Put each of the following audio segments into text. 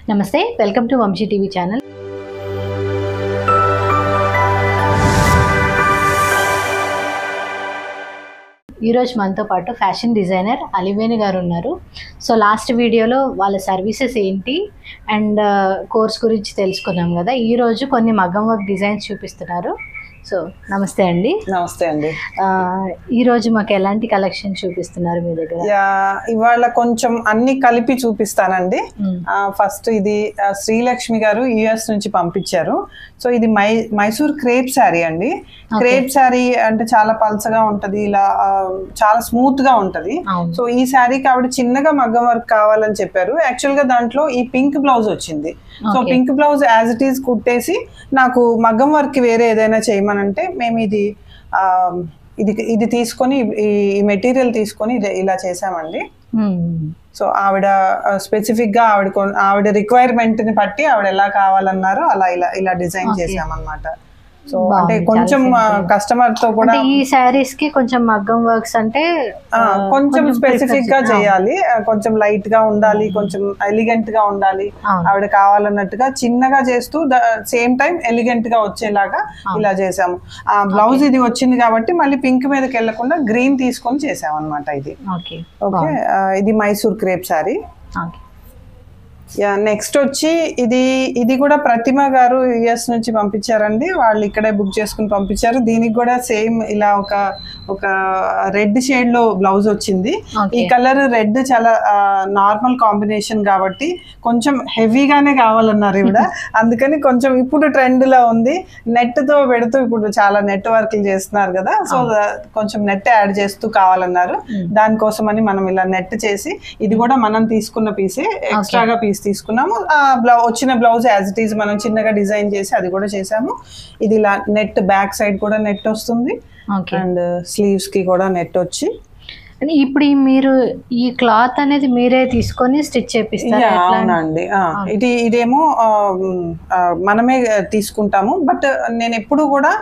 నమస్తే, welcome to Vamsi TV channel. ఈరోజు మనతో పాటు ఫ్యాషన్ డిజైనర్ అలివేణి గారు ఉన్నారు. సో లాస్ట్ వీడియోలో వాళ్ళ సర్వీసెస్ ఏంటి అండ్ కోర్స్ గురించి తెలుసుకున్నాం కదా. ఈరోజు కొన్ని మగ్గం వర్క్ డిజైన్స్ చూపిస్తున్నారు. సో నమస్తే అండి. నమస్తే అండి. ఈరోజు మాకు ఎలాంటి కలెక్షన్ చూపిస్తున్నారు మీ దగ్గర? ఇవాళ కొంచెం అన్ని కలిపి చూపిస్తానండి. ఫస్ట్ ఇది శ్రీలక్ష్మి గారు యుఎస్ నుంచి పంపించారు. సో ఇది మైసూర్ క్రేప్ శారీ అండి. క్రేప్ శారీ అంటే చాలా పల్చగా ఉంటది, ఇలా చాలా స్మూత్ గా ఉంటది. సో ఈ శారీకి ఆవిడ చిన్నగా మగ్గం వర్క్ కావాలని చెప్పారు. యాక్చువల్ గా దాంట్లో ఈ పింక్ బ్లౌజ్ వచ్చింది. So pink blouse as it is కుట్టేసి నాకు మగ్గం వర్క్ వేరే ఏదైనా చేయమనంటే మేము ఇది తీసుకొని ఈ మెటీరియల్ తీసుకొని ఇలా చేసామండి. సో ఆవిడ స్పెసిఫిక్ గా ఆవిడ రిక్వైర్మెంట్ ని బట్టి ఆవిడ ఎలా కావాలన్నారో అలా ఇలా డిజైన్ చేసామన్నమాట. సో అంటే కొంచెం కస్టమర్ తో కూడా ఈ సారీస్ కి కొంచెం మగ్గం వర్క్స్ అంటే కొంచెం స్పెసిఫిక్ గా చేయాలి, కొంచెం లైట్ గా ఉండాలి, కొంచెం ఎలిగెంట్ గా ఉండాలి. ఆవిడ కావాలన్నట్టుగా చిన్నగా చేస్తూ సేమ్ టైం ఎలిగెంట్ గా వచ్చేలాగా ఇలా చేసాము. ఆ బ్లౌజ్ ఇది వచ్చింది కాబట్టి మళ్ళీ పింక్ మీదకి వెళ్లకుండా గ్రీన్ తీసుకొని చేసాం అనమాట. ఇది ఓకే. ఇది మైసూర్ క్రేప్ శారీ. నెక్స్ట్ వచ్చి ఇది కూడా ప్రతిమ గారు యుఎస్ నుంచి పంపించారండి. వాళ్ళు ఇక్కడే బుక్ చేసుకుని పంపించారు. దీనికి కూడా సేమ్ ఇలా ఒక రెడ్ షేడ్ లో బ్లౌజ్ వచ్చింది. ఈ కలర్ రెడ్ చాలా నార్మల్ కాంబినేషన్ కాబట్టి కొంచెం హెవీగానే కావాలన్నారు ఇవిడ. అందుకని కొంచెం ఇప్పుడు ట్రెండ్ లో ఉంది. నెట్ తో పెడుతూ ఇప్పుడు చాలా నెట్ వర్క్లు చేస్తున్నారు కదా. సో కొంచెం నెట్ యాడ్ చేస్తూ కావాలన్నారు. దానికోసమని మనం ఇలా నెట్ చేసి, ఇది కూడా మనం తీసుకున్న పీసే, ఎక్స్ట్రాగా పీస్ తీసుకున్నాము. వచ్చిన బ్లౌజ్ యాజ్ ఇట్ ఈజ్ మనం చిన్నగా డిజైన్ చేసి అది కూడా చేసాము. ఇది ఇలా నెట్ బ్యాక్ సైడ్ కూడా నెట్ వస్తుంది అండ్ స్లీవ్స్ కి కూడా నెట్ వచ్చి. ఇప్పుడు మీరు ఈ క్లాత్ అనేది మీరే తీసుకొని స్టిచ్ చేపిస్తారు? అవునండి. ఇదేమో మనమే తీసుకుంటాము. బట్ నేను ఎప్పుడు కూడా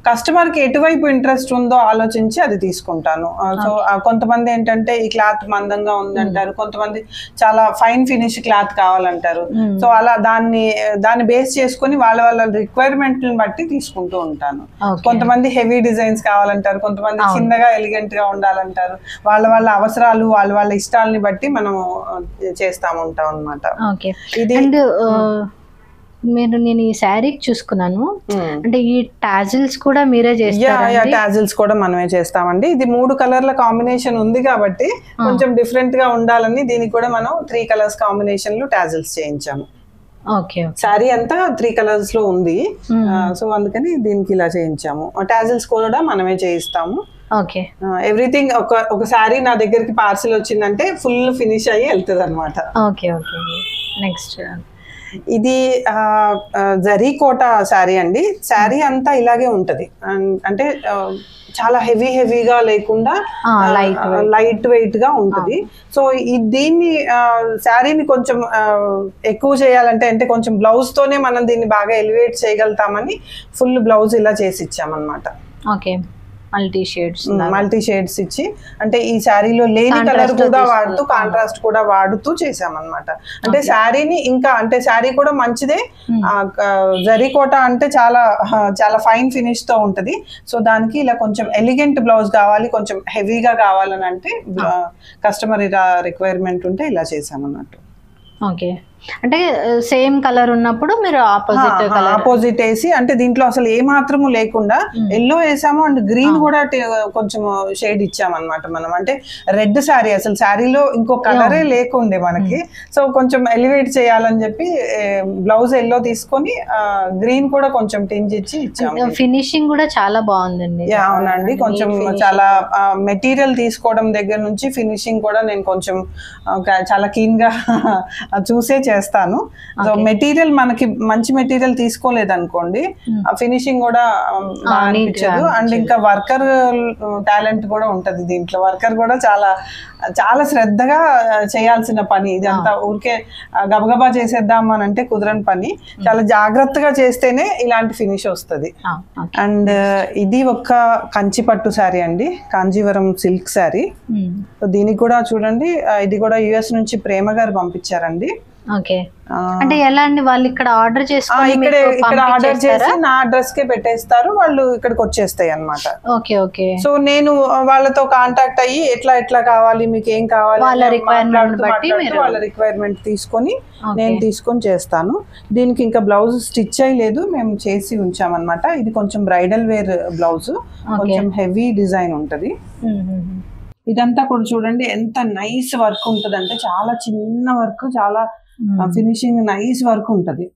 కస్టమర్ కి ఎటువైపు ఇంట్రెస్ట్ ఉందో ఆలోచించి అది తీసుకుంటాను. సో కొంతమంది ఏంటంటే ఈ క్లాత్ మందంగా ఉందంటారు, కొంతమంది చాలా ఫైన్ ఫినిష్ క్లాత్ కావాలంటారు. సో అలా దాన్ని బేస్ చేసుకుని వాళ్ళ రిక్వైర్మెంట్ బట్టి తీసుకుంటూ ఉంటాను. కొంతమంది హెవీ డిజైన్స్ కావాలంటారు, కొంతమంది చిన్నగా ఎలిగెంట్ గా ఉండాలంటారు. వాళ్ళ అవసరాలు వాళ్ళ ఇష్టాలని బట్టి మనం చేస్తా ఉంటాం అన్నమాట. ఇది నేను ఈ శారీకి చూసుకున్నాను. అంటే ఈ టాజిల్స్ కూడా మీరే చేస్తారా? టాజిల్స్ కూడా మనమే చేస్తామండి. ఇది 3 కలర్ల కాంబినేషన్ ఉంది కాబట్టి కొంచెం డిఫరెంట్ గా ఉండాలని దీనికి కూడా మనం 3 కలర్స్ కాంబినేషన్ లో టాజిల్స్ చేయించాము. శారీ అంతా 3 కలర్స్ లో ఉంది. సో అందుకని దీనికి ఇలా చేయించాము. టాజిల్స్ కూడా మనమే చేయిస్తాము. ఎవ్రీథింగ్ ఒక శారీ నా దగ్గరికి పార్సిల్ వచ్చిందంటే ఫుల్ ఫినిష్ అయ్యి వెళ్తుంది అనమాట. నెక్స్ట్ ఇది జరీ కోట శారీ అండి. శారీ అంతా ఇలాగే ఉంటది. అంటే చాలా హెవీగా లేకుండా లైట్ వెయిట్ గా ఉంటది. సో దీన్ని శారీని కొంచెం ఎక్కువ చేయాలంటే అంటే కొంచెం బ్లౌజ్ తోనే మనం దీన్ని బాగా ఎలివేట్ చేయగలుగుతామని ఫుల్ బ్లౌజ్ ఇలా చేసి ఇచ్చామన్నమాట. మల్టీ షేడ్స్ ఇచ్చి, అంటే ఈ శారీలో లేని కలర్ కూడా వాడుతూ కాంట్రాస్ట్ కూడా వాడుతూ చేసామన్నమాట. అంటే శారీని ఇంకా అంటే శారీ కూడా మంచిదే. జరీకోట అంటే చాలా ఫైన్ ఫినిష్ తో ఉంటది. సో దానికి ఇలా కొంచెం ఎలిగెంట్ బ్లౌజ్ కావాలి, కొంచెం హెవీగా కావాలని అంటే కస్టమర్ ఇలా రిక్వైర్మెంట్ ఉంటే ఇలా చేసామన్నట్టు. అంటే సేమ్ కలర్ ఉన్నప్పుడు మీరు ఆపోజిట్ వేసి, అంటే దీంట్లో అసలు ఏ మాత్రము లేకుండా ఎల్లో వేసాము అండ్ గ్రీన్ కూడా కొంచెం షేడ్ ఇచ్చామన్నమాట మనం. అంటే రెడ్ శారీ, అసలు శారీలో ఇంకో కలరే లేకుండే మనకి. సో కొంచెం ఎలివేట్ చేయాలని చెప్పి బ్లౌజ్ ఎల్లో తీసుకొని గ్రీన్ కూడా కొంచెం టింజ్ ఇచ్చి ఇచ్చాము. ఫినిషింగ్ కూడా చాలా బాగుందండి. అవునండి. కొంచెం చాలా మెటీరియల్ తీసుకోవడం దగ్గర నుంచి ఫినిషింగ్ కూడా నేను కొంచెం చాలా కీన్ గా చూసే చేస్తాను. సో మెటీరియల్ మనకి మంచి మెటీరియల్ తీసుకోలేదు అనుకోండి, ఫినిషింగ్ కూడా అనిపించదు. అండ్ ఇంకా వర్కర్ టాలెంట్ కూడా ఉంటది దీంట్లో. వర్కర్ కూడా చాలా శ్రద్ధగా చేయాల్సిన పని. ఇదంతా ఊరికే గబగబా చేసేద్దాం అని అంటే కుదరని పని. చాలా జాగ్రత్తగా చేస్తేనే ఇలాంటి ఫినిష్ వస్తుంది. అండ్ ఇది ఒక కంచి పట్టు శారీ అండి, కాంజీవరం సిల్క్ శారీ. దీనికి కూడా చూడండి, ఇది కూడా యుఎస్ నుంచి ప్రేమ గారు పంపించారండి. ఓకే. అంటే ఎలా అండి, వాళ్ళు ఇక్కడ ఆర్డర్ చేసుకొని ఇక్కడ ఆర్డర్ చేసి నా అడ్రస్ కే పెట్టేస్తారు, వాళ్ళు ఇక్కడికి వచ్చేస్తాయి అన్నమాట. Okay okay. సో నేను వాళ్ళతో కాంటాక్ట్ అయ్యి ఎట్లా కావాలి, మీకు ఏం కావాలి, వాళ్ళ రిక్వైర్మెంట్ తీసుకొని నేను తీసుకొని చేస్తాను. దీనికి ఇంకా బ్లౌజ్ స్టిచ్ అయ్యలేదు, మేము చేసి ఉంచామన్నమాట. ఇది కొంచెం బ్రైడల్ వేర్ బ్లౌజ్, కొంచెం హెవీ డిజైన్ ఉంటది. ఇదంతా కూడా చూడండి ఎంత నైస్ వర్క్ ఉంటది అంటే, చాలా చిన్న వర్క్, చాలా ఫినిషింగ్ నైస్ వర్క్ ఉంటది.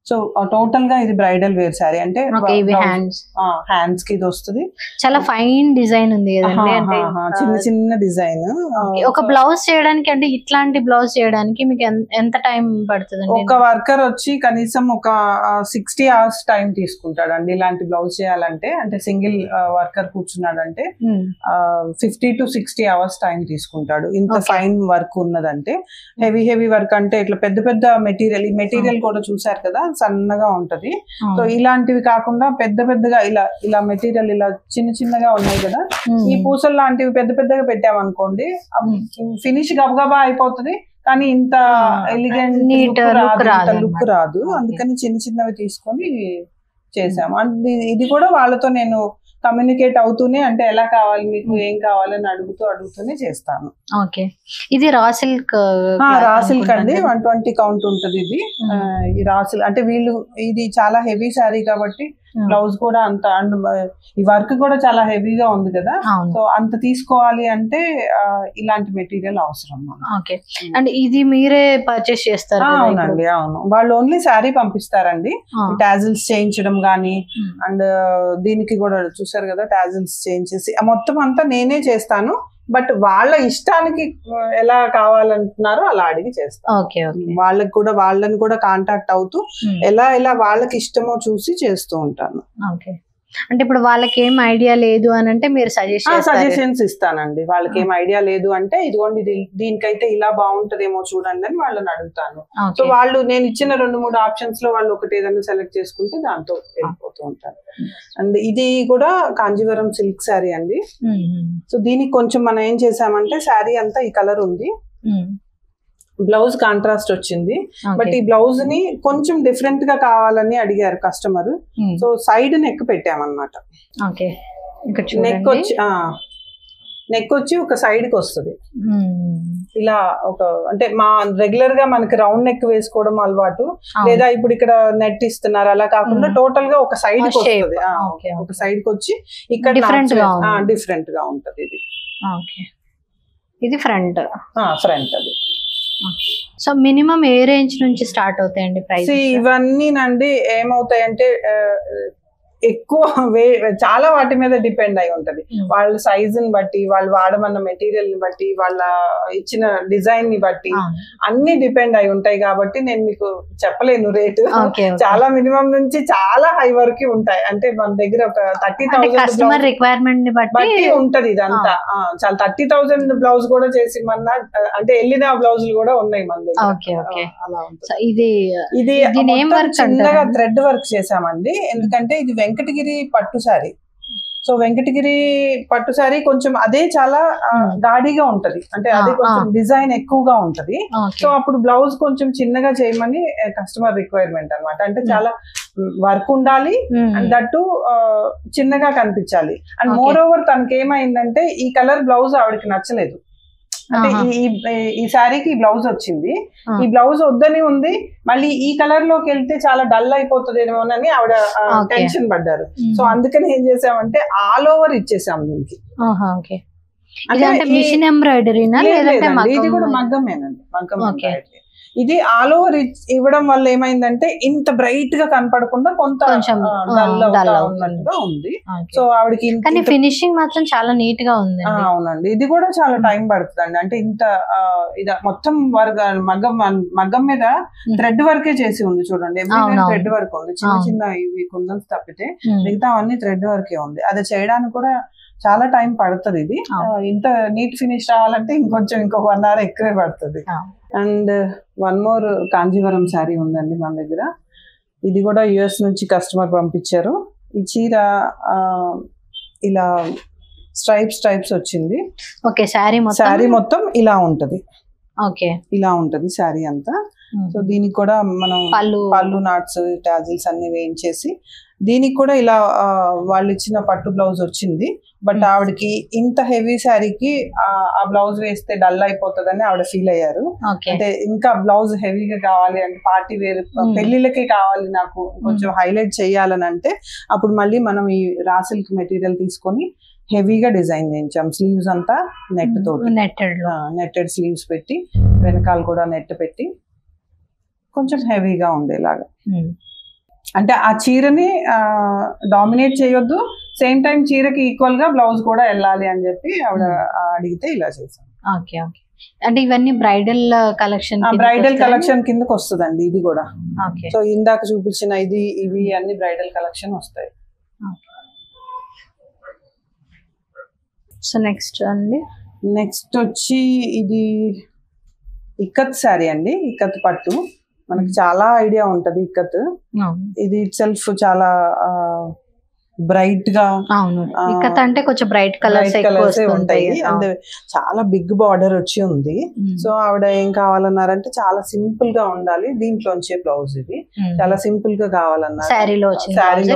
సో టోటల్ గా ఇది బ్రైడల్ వేర్ సారీ అంటే హ్యాండ్స్ కి ఇది వస్తుంది. చాలా ఫైన్ డిజైన్ ఉంది కదండి, అంటే చిన్న డిజైన్. ఒక బ్లౌజ్ చేయడానికి అంటే ఇట్లాంటి బ్లౌజ్ చేయడానికి మీకు ఎంత టైం పడుతుంది? ఒక వర్కర్ వచ్చి కనీసం ఒక 60 hours టైం తీసుకుంటాడండి ఇలాంటి బ్లౌజ్ చేయాలంటే. అంటే సింగిల్ వర్కర్ కూర్చున్నాడంటే 50 to 60 hours టైం తీసుకుంటాడు, ఇంత ఫైన్ వర్క్ ఉన్నదంటే. హెవీ వర్క్ అంటే ఇట్లా పెద్ద మెటీరియల్, ఈ మెటీరియల్ కూడా చూసారు కదా సన్నగా ఉంటది. సో ఇలాంటివి కాకుండా పెద్దగా ఇలా మెటీరియల్ ఇలా చిన్నగా ఉన్నాయి కదా, ఈ పూసలు లాంటివి పెద్దగా పెట్టామనుకోండి, ఫినిష్ గబగబా అయిపోతుంది, కానీ ఇంత ఎలిగెంట్ లుక్ రాదు. అందుకని చిన్నవి తీసుకొని చేసాము. ఇది కూడా వాళ్ళతో నేను కమ్యూనికేట్ అవుతూనే, అంటే ఎలా కావాలి మీకు, ఏం కావాలని అడుగుతూనే చేస్తాను. ఓకే. ఇది రా సిల్క్ అండి, 120 కౌంట్ ఉంటది ఇది. ఈ రా సిల్క్ అంటే వీళ్ళు, ఇది చాలా హెవీ శారీ కాబట్టి బ్లౌజ్ కూడా అంత, అండ్ ఈ వర్క్ కూడా చాలా హెవీగా ఉంది కదా, సో అంత తీసుకోవాలి అంటే ఇలాంటి మెటీరియల్ అవసరం. ఓకే. అండ్ ఇది మీరే పర్చేస్ చేస్తారా? అవునండి, అవును. వాళ్ళు ఓన్లీ శారీ పంపిస్తారండి, టాజిల్స్ చేయించడం గానీ, అండ్ దీనికి కూడా చూసారు కదా టాజిల్స్ చేయించేసి మొత్తం అంతా నేనే చేస్తాను. బట్ వాళ్ళ ఇష్టానికి ఎలా కావాలంటున్నారో అలా అడిగి చేస్తాను. వాళ్ళని కూడా కాంటాక్ట్ అవుతూ ఎలా వాళ్ళకి ఇష్టమో చూసి చేస్తూ ఉంటాను. అంటే ఇప్పుడు వాళ్ళకి ఏం ఐడియా లేదు అని అంటే మీరు సజెషన్స్ ఇస్తానండి. వాళ్ళకి ఏం ఐడియా లేదు అంటే, ఇదిగోండి దీనికైతే ఇలా బాగుంటదేమో చూడండి అని వాళ్ళని అడుగుతాను. సో వాళ్ళు నేను ఇచ్చిన 2-3 ఆప్షన్స్ లో వాళ్ళు ఒకటి ఏదైనా సెలెక్ట్ చేసుకుంటే దాంతో వెళ్ళిపోతూ ఉంటారు. అండ్ ఇది కూడా కాంజీవరం సిల్క్ శారీ అండి. సో దీనికి కొంచెం మనం ఏం చేసామంటే, శారీ అంతా ఈ కలర్ ఉంది, బ్లౌజ్ కాంట్రాస్ట్ వచ్చింది. బట్ ఈ బ్లౌజ్ ని కొంచెం డిఫరెంట్ గా కావాలని అడిగారు కస్టమర్. సో సైడ్ నెక్ పెట్టామన్నమాట. నెక్ వచ్చి ఒక సైడ్ కి వస్తుంది ఇలా. ఒక అంటే మా రెగ్యులర్ గా మనకి రౌండ్ నెక్ వేసుకోవడం అలవాటు, లేదా ఇప్పుడు ఇక్కడ నెట్ ఇస్తున్నారు, అలా కాకుండా టోటల్ గా ఒక సైడ్ కి వస్తుంది. ఒక సైడ్ కి వచ్చి ఇక్కడ డిఫరెంట్ గా ఉంటది. ఇది ఫ్రంట్ అది. సో మినిమం ఏ రేంజ్ నుంచి స్టార్ట్ అవుతాయండి ప్రైస్? ఇవన్నీ నండి ఏమవుతాయంటే, ఎక్కువ చాలా వాటి మీద డిపెండ్ అయి ఉంటది. వాళ్ళ సైజుని బట్టి, వాళ్ళు వాడమన్న మెటీరియల్ ని బట్టి, వాళ్ళ ఇచ్చిన డిజైన్ ని బట్టి అన్ని డిపెండ్ అయి ఉంటాయి. కాబట్టి నేను మీకు చెప్పలేను రేటు. చాలా మినిమం నుంచి చాలా హై వరకు ఉంటాయి. అంటే మన దగ్గర ఒక 30,000 రిక్వైర్మెంట్ ని బట్టి ఉంటది ఇదంతా. చాలా 30,000 బ్లౌజ్ కూడా చేసి మన అంటే వెళ్ళిన బ్లౌజులు కూడా ఉన్నాయి మన దగ్గర. అలా ఉంటుంది. ఇది చిన్నగా థ్రెడ్ వర్క్ చేసామండి, ఎందుకంటే ఇది వెంకటగిరి పట్టు శారీ. సో వెంకటగిరి పట్టు శారీ కొంచెం అదే చాలా గాడిగా ఉంటది, అంటే అదే కొంచెం డిజైన్ ఎక్కువగా ఉంటది. సో అప్పుడు బ్లౌజ్ కొంచెం చిన్నగా చేయమని కస్టమర్ రిక్వైర్మెంట్ అన్నమాట. అంటే చాలా వర్క్ ఉండాలి అండ్ దట్టు చిన్నగా కనిపించాలి. అండ్ మోర్ ఓవర్ తనకి ఏమైందంటే, ఈ కలర్ బ్లౌజ్ ఆవిడకి నచ్చలేదు. అంటే ఈ శారీకి ఈ బ్లౌజ్ వచ్చింది, ఈ బ్లౌజ్ వద్దని ఉంది, మళ్ళీ ఈ కలర్ లోకి వెళ్తే చాలా డల్ అయిపోతుందేమోనని ఆవిడ టెన్షన్ పడ్డారు. సో అందుకని ఏం చేసామంటే ఆల్ ఓవర్ ఇచ్చేసాం దీనికి. మిషన్ ఎంబ్రాయిడరీనా? ఇది కూడా మగ్గమేనండి, మగ్గం ఎంబ్రాయిడరీ. ఇది ఆల్ ఓవర్ ఇవ్వడం వల్ల ఏమైందంటే, ఇంత బ్రైట్ గా కనపడకుండా కొంత ఉన్నట్టుగా ఉంది. సో ఆవిడకి ఫినిషింగ్ మాత్రం చాలా నీట్ గా ఉంది. అవునండి, ఇది కూడా చాలా టైం పడుతుంది అండి. అంటే ఇంత మొత్తం వర్క్ మగ్గం మీద థ్రెడ్ వర్కే చేసి ఉంది చూడండి. థ్రెడ్ వర్క్ ఉంది, చిన్న ఇవి కుందన్స్ తప్పితే మిగతా అన్ని థ్రెడ్ వర్కే ఉంది. అది చేయడానికి కూడా చాలా టైం పడుతుంది. ఇది ఇంత నీట్ ఫినిష్ రావాలంటే ఇంకో 1 hour ఎక్కువే పడుతుంది. And one more Kanjeevaram sari ఉందండి మన దగ్గర. ఇది కూడా US నుంచి కస్టమర్ పంపించారు. ఈ చీర ఇలా స్ట్రైప్స్ వచ్చింది. ఓకే. శారీ మొత్తం ఇలా ఉంటది. ఓకే, ఇలా ఉంటది శారీ అంతా. సో దీనికి కూడా మనం పళ్ళు నాట్స్ టాజిల్స్ అన్ని వేయించేసి దీనికి కూడా ఇలా వాళ్ళు ఇచ్చిన పట్టు బ్లౌజ్ వచ్చింది. బట్ ఆవిడకి ఇంత హెవీ శారీకి ఆ బ్లౌజ్ వేస్తే డల్ అయిపోతుందని ఆవిడ ఫీల్ అయ్యారు. అంటే ఇంకా బ్లౌజ్ హెవీగా కావాలి అంటే పార్టీ వేర్ పెళ్లిళ్ళకి కావాలి నాకు కొంచెం హైలైట్ చేయాలని అంటే అప్పుడు mally మనం ఈ రా సిల్క్ మెటీరియల్ తీసుకొని హెవీగా డిజైన్ చేయించాం. స్లీవ్స్ అంతా నెట్ తోటి నెట్టెడ్ స్లీవ్స్ పెట్టి వెనకాల కూడా నెట్ పెట్టి కొంచెం హెవీగా ఉండేలాగా. అంటే ఆ చీరని డామినేట్ చేయొద్దు, సేమ్ టైం చీరకి ఈక్వల్ గా బ్లౌజ్ కూడా వెళ్ళాలి అని చెప్పి ఆవిడ అడిగితే ఇలా చేసాం. Okay okay. అంటే ఇవన్నీ బ్రైడల్ కలెక్షన్ కిందకి వస్తుందండి ఇది కూడా. సో ఇందాక చూపించిన ఇవి అన్ని బ్రైడల్ కలెక్షన్ వస్తాయి. సో నెక్స్ట్ వచ్చి ఇది ఇక్కత్ శారీ అండి. ఇక్కత్ పట్టు మనకి చాలా ఐడియా ఉంటది. ఇక్కత్ ఇది ఇట్ సెల్ఫ్ చాలా బ్రైట్ గా అంటే కొంచెం బ్రైట్ కలర్స్ ఉంటాయి అండ్ చాలా బిగ్ బార్డర్ వచ్చి ఉంది. సో ఆవిడ ఏం కావాలన్నారంటే చాలా సింపుల్ గా ఉండాలి, దీంట్లోంచే బ్లౌజ్ ఇది చాలా సింపుల్ గా కావాలన్నారు. శారీలో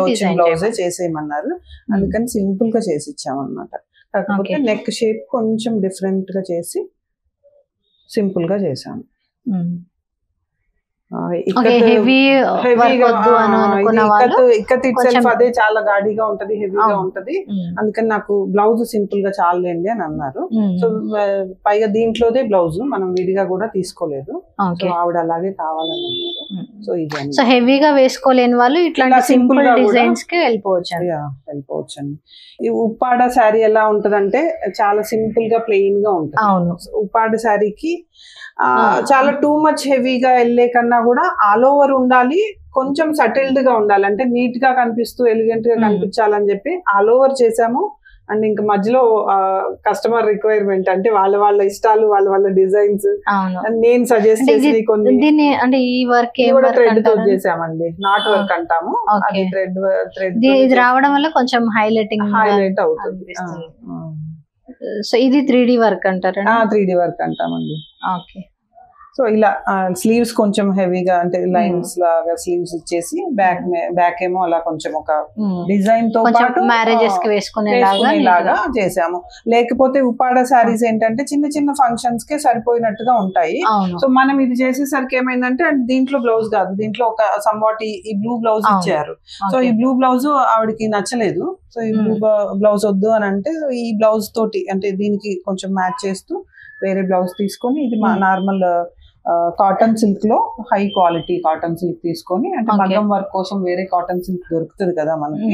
వచ్చిన బ్లౌజే చేసేయమన్నారు. అందుకని సింపుల్ గా చేసి ఇచ్చామన్నమాట. కాకపోతే నెక్ షేప్ కొంచెం డిఫరెంట్ గా చేసి సింపుల్ గా చేశాను. అదే చాలా గాడిగా ఉంటది, హెవీగా ఉంటది, అందుకని నాకు బ్లౌజ్ సింపుల్ గా చాలండి అని అన్నారు. సో పైగా దీంట్లోదే బ్లౌజ్ మనం విడిగా కూడా తీసుకోలేదు. సో ఆవిడ అలాగే కావాలని అన్నారు. సో ఇది సో హెవీగా వేసుకోలేని వాళ్ళు ఇట్లా సింపుల్ డిజైన్స్ కి వెళ్ళిపోవచ్చు అండి. ఈ ఉప్పాడ శారీ ఎలా ఉంటదంటే చాలా సింపుల్ గా ప్లెయిన్ గా ఉంటుంది. ఉప్పాడ శారీకి చాలా టూ మచ్ హెవీగా వెళ్ళే కన్నా కూడా ఆల్ ఓవర్ ఉండాలి, కొంచెం సటిల్డ్ గా ఉండాలి, అంటే నీట్ గా కనిపిస్తూ ఎలిగెంట్ గా కనిపించాలని చెప్పి ఆల్ ఓవర్ చేసాము. అండ్ ఇంకా మధ్యలో కస్టమర్ రిక్వైర్మెంట్ అంటే వాళ్ళ ఇష్టాలు, వాళ్ళ డిజైన్స్ నేను సజెస్ట్ చేసి కొన్ని థ్రెడ్ తో చేసామండి. నాట్ వర్క్ అంటాము, అది థ్రెడ్ రావడం వల్ల కొంచెం హైలైట్ అవుతుంది. సో ఇది 3D వర్క్ అంటారా? 3D వర్క్ అంటామండి. ఓకే. సో ఇలా స్లీవ్స్ కొంచెం హెవీగా అంటే లైన్స్ లాగా స్లీవ్స్ ఇచ్చేసి బ్యాక్ ఏమో అలా కొంచెం ఒక డిజైన్ తో పాటు మ్యారేజెస్ కి వేసుకునేలాగా చేసాము. లేకపోతే ఉప్పాడ శారీస్ ఏంటంటే చిన్న చిన్న ఫంక్షన్స్ కి సరిపోయినట్టుగా ఉంటాయి. సో మనం ఇది చేసేసరికి ఏమైందంటే దీంట్లో బ్లౌజ్ కాదు, దీంట్లో ఒక సమ్వాట్ ఈ బ్లూ బ్లౌజ్ ఇచ్చారు. సో ఈ బ్లూ బ్లౌజ్ ఆవిడకి నచ్చలేదు. సో ఈ బ్లూ బ్లౌజ్ వద్దు అని అంటే ఈ బ్లౌజ్ తోటి అంటే దీనికి కొంచెం మ్యాచ్ చేస్తూ వేరే బ్లౌజ్ తీసుకొని ఇది నార్మల్ కాటన్ సిల్క్ లో హై క్వాలిటీ కాటన్ సిల్క్ తీసుకొని అంటే మగ్గం వర్క్ కోసం వేరే కాటన్ సిల్క్ దొరుకుతుంది కదా మనకి,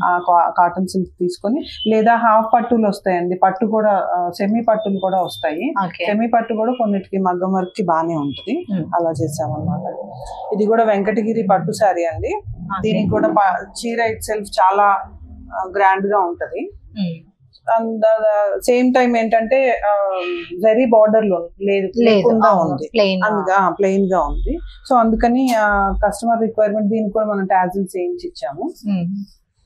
ఆ కాటన్ సిల్క్ తీసుకొని లేదా హాఫ్ పట్టులు వస్తాయండి, పట్టు కూడా సెమీ పట్టులు కూడా వస్తాయి. సెమీ పట్టు కూడా కొన్నిటికి మగ్గం వర్క్ కి బానే ఉంటుంది, అలా చేసామన్నమాట. ఇది కూడా వెంకటగిరి పట్టు శారీ అండి. దీనికి కూడా చీర ఇట్ సెల్ఫ్ చాలా గ్రాండ్ గా ఉంటది. అండ్ సేమ్ టైం ఏంటంటే వెరీ బార్డర్ లో లేకుండా ఉంది, ప్లెయిన్ గా ఉంది. సో అందుకని కస్టమర్ రిక్వైర్మెంట్ దీనికి కూడా మనం టాజిల్స్ చేయించి ఇచ్చాము.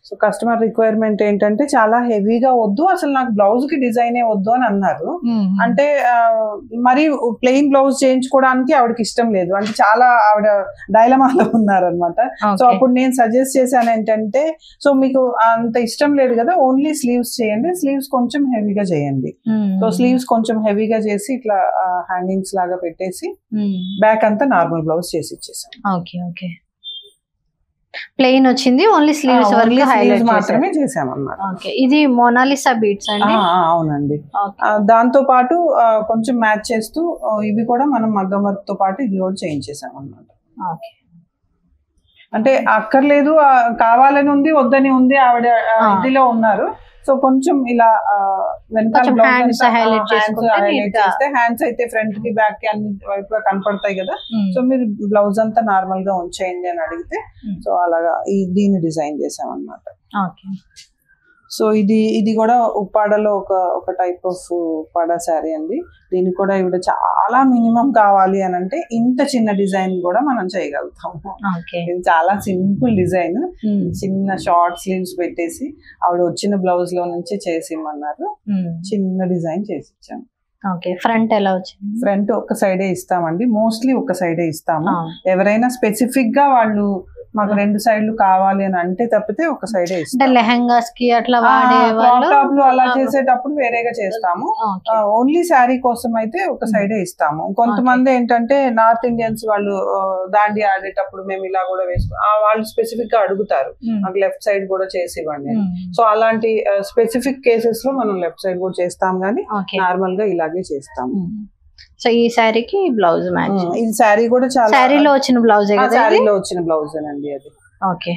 సో కస్టమర్ రిక్వైర్మెంట్ ఏంటంటే చాలా హెవీగా వద్దు, అసలు నాకు బ్లౌజ్ కి డిజైనే వద్దు అని అన్నారు. అంటే మరి ప్లెయిన్ బ్లౌజ్ చేయించుకోవడానికి ఆవిడకి ఇష్టం లేదు, అంటే చాలా ఆవిడ డైలమాలో ఉన్నారనమాట. సో అప్పుడు నేను సజెస్ట్ చేశాను ఏంటంటే సో మీకు అంత ఇష్టం లేదు కదా, ఓన్లీ స్లీవ్స్ చేయండి, స్లీవ్స్ కొంచెం హెవీగా చేయండి. సో స్లీవ్స్ కొంచెం హెవీగా చేసి ఇట్లా హ్యాంగింగ్స్ లాగా పెట్టేసి బ్యాక్ అంతా నార్మల్ బ్లౌజ్ చేసి ఇచ్చేసాను. Okay okay. ప్లెయిన్ వచ్చింది, ఓన్లీ స్లీవ్స్ వరకు హైలైట్ మాత్రమే చేసామన్నమాట. ఓకే. ఇది మోనాలిసా బీడ్స్ అండి? అవునండి. దాంతో పాటు కొంచెం మ్యాచ్ చేస్తూ ఇవి కూడా మనం మగ్గం వర్క్ తో పాటు ఇది కూడా చేయించేసాం అన్నమాట. ఓకే. అంటే అక్కర్లేదు కావాలని ఉంది వద్దని ఉంది, ఆవిడ ఇదిలో ఉన్నారు. సో కొంచెం ఇలా వెనకాల హ్యాండ్స్ హైలైట్ చేస్తే హ్యాండ్స్ అయితే ఫ్రంట్ కి బ్యాక్ కి అన్ని వైపుగా కనపడతాయి కదా. సో మీరు బ్లౌజ్ అంతా నార్మల్ గా ఉంచేయండి అని అడిగితే సో అలాగా దీన్ని డిజైన్ చేసాం అన్నమాట. సో ఇది కూడా ఉప్పాడలో ఒక టైప్ ఆఫ్ ఉప్పాడ శారీ అండి. దీనికి కూడా ఇవిడ చాలా మినిమం కావాలి అని అంటే ఇంత చిన్న డిజైన్ కూడా మనం చేయగలుగుతాము. ఇది చాలా సింపుల్ డిజైన్, చిన్న షార్ట్ స్లీవ్స్ పెట్టేసి ఆవిడ వచ్చిన బ్లౌజ్ లో నుంచి చేసి ఇమ్మన్నారు, చిన్న డిజైన్ చేసి ఇచ్చాము. ఓకే, ఫ్రంట్ ఎలా వచ్చింది? ఫ్రంట్ ఒక సైడే ఇస్తామండి, మోస్ట్లీ ఒక సైడే ఇస్తాము. ఆ. ఎవరైనా స్పెసిఫిక్ గా వాళ్ళు మాకు 2 సైడ్లు కావాలి అని అంటే తప్పితే ఒక సైడే అంటే ఇస్తాం. లెహంగాస్ కి అట్లా వాడే వాళ్ళు టాప్ లో అలా చేసేటప్పుడు వేరేగా చేస్తాము. ఓన్లీ శారీ కోసం అయితే ఒక సైడే ఇస్తాము. కొంతమంది ఏంటంటే నార్త్ ఇండియన్స్ వాళ్ళు దాండి ఆడేటప్పుడు మేము ఇలా కూడా వాళ్ళు స్పెసిఫిక్ గా అడుగుతారు, మాకు లెఫ్ట్ సైడ్ కూడా చేసి ఇవ్వండి. సో అలాంటి స్పెసిఫిక్ కేసెస్ లో మనం లెఫ్ట్ సైడ్ కూడా చేస్తాం, కానీ నార్మల్ గా ఇలాగే చేస్తాము. సో ఈ శారీకి బ్లౌజ్ మ్యాచ్. ఈ శారీ కూడా చాలా శారీలో వచ్చిన బ్లౌజ్, శారీలో వచ్చిన బ్లౌజ్ అండి అది. ఓకే.